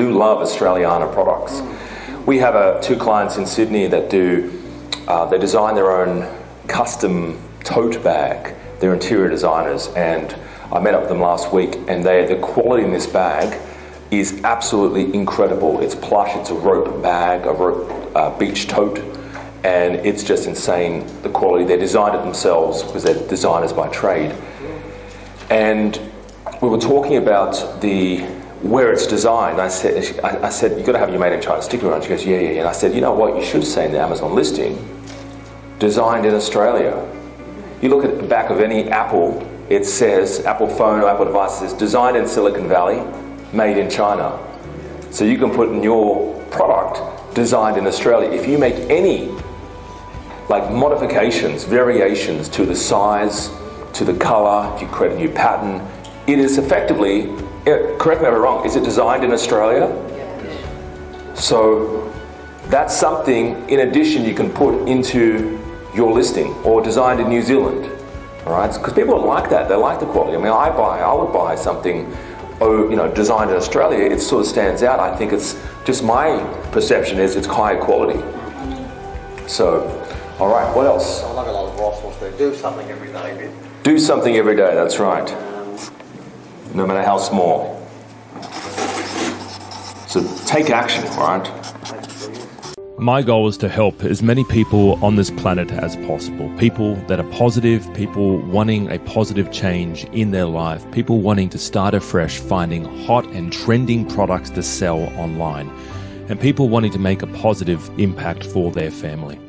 do love Australiana products. We have two clients in Sydney that they design their own custom tote bag. They're interior designers, and I met up with them last week, and the quality in this bag is absolutely incredible. It's plush, it's a rope bag, a rope beach tote, and it's just insane, the quality. They designed it themselves because they're designers by trade. And we were talking about where it's designed. I said, you've got to have your made in China sticker on. She goes, yeah. And I said, you know what, you should say in the Amazon listing, designed in Australia. You look at the back of any Apple, it says, Apple phone or Apple device says, designed in Silicon Valley, made in China. So you can put in your product, designed in Australia. If you make any modifications, variations to the size, to the color, if you create a new pattern, it is effectively, correct me if I'm wrong, is it designed in Australia? So that's something, in addition, you can put into your listing, or designed in New Zealand, all right? Because people like that, they like the quality. I mean, I would buy something, designed in Australia. It sort of stands out. I think it's just, my perception is it's higher quality. So, all right, what else? I like a lot of Ross there. Do something every day. Do something every day, that's right. No matter how small. So take action, all right? My goal is to help as many people on this planet as possible. People that are positive, people wanting a positive change in their life, people wanting to start afresh, finding hot and trending products to sell online, and people wanting to make a positive impact for their family.